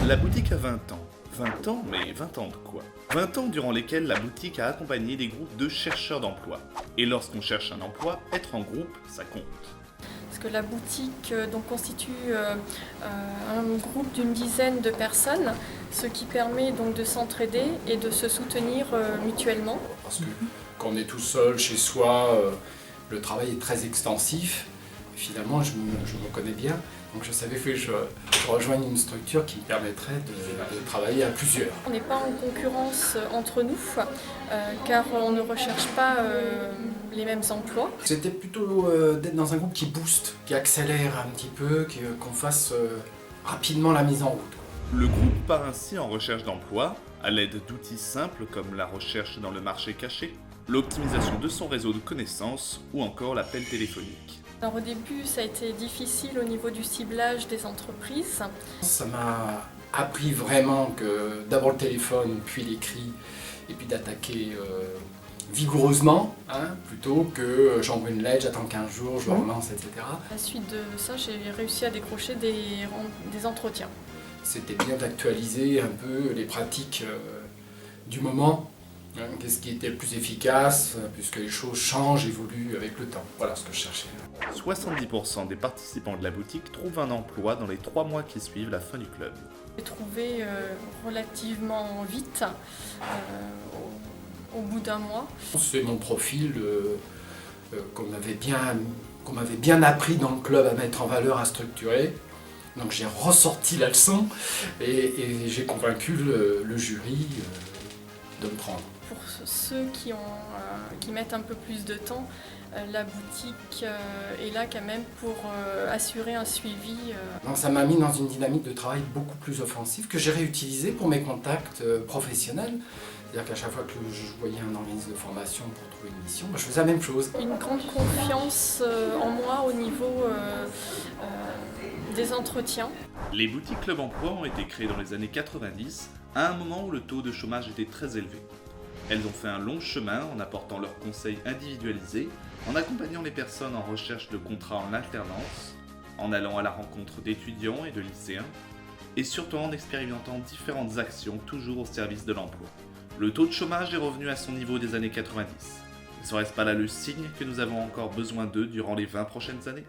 La boutique a 20 ans. 20 ans, mais 20 ans de quoi? 20 ans durant lesquels la boutique a accompagné des groupes de chercheurs d'emploi. Et lorsqu'on cherche un emploi, être en groupe, ça compte. Parce que la boutique donc, constitue un groupe d'une dizaine de personnes, ce qui permet donc de s'entraider et de se soutenir mutuellement. Parce que quand on est tout seul chez soi, le travail est très extensif. Et finalement, je me connais bien, donc je savais que je rejoigne une structure qui me permettrait de travailler à plusieurs. On n'est pas en concurrence entre nous, car on ne recherche pas les mêmes emplois. C'était plutôt d'être dans un groupe qui booste, qui accélère un petit peu, qu'on fasse rapidement la mise en route. Le groupe part ainsi en recherche d'emploi, à l'aide d'outils simples comme la recherche dans le marché caché, l'optimisation de son réseau de connaissances ou encore l'appel téléphonique. Alors au début, ça a été difficile au niveau du ciblage des entreprises. Ça m'a appris vraiment que d'abord le téléphone, puis l'écrit, et puis d'attaquer vigoureusement, plutôt que j'envoie une lettre, j'attends 15 jours, je relance, etc. À la suite de ça, j'ai réussi à décrocher des entretiens. C'était bien d'actualiser un peu les pratiques du moment, qu'est-ce qui était le plus efficace, puisque les choses changent, évoluent avec le temps. Voilà ce que je cherchais. 70% des participants de la boutique trouvent un emploi dans les 3 mois qui suivent la fin du club. J'ai trouvé relativement vite, au bout d'un mois. C'est mon profil qu'on m'avait bien appris dans le club à mettre en valeur, à structurer. Donc j'ai ressorti la leçon et j'ai convaincu le jury de me prendre. Pour ceux qui mettent un peu plus de temps, la boutique est là quand même pour assurer un suivi. Donc ça m'a mis dans une dynamique de travail beaucoup plus offensive que j'ai réutilisée pour mes contacts professionnels. C'est-à-dire qu'à chaque fois que je voyais un organisme de formation pour trouver une mission, je faisais la même chose. Une grande confiance en moi au niveau des entretiens. Les boutiques Club Emploi ont été créées dans les années 90, à un moment où le taux de chômage était très élevé. Elles ont fait un long chemin en apportant leurs conseils individualisés, en accompagnant les personnes en recherche de contrats en alternance, en allant à la rencontre d'étudiants et de lycéens, et surtout en expérimentant différentes actions toujours au service de l'emploi. Le taux de chômage est revenu à son niveau des années 90. Ne serait-ce pas là le signe que nous avons encore besoin d'eux durant les 20 prochaines années ?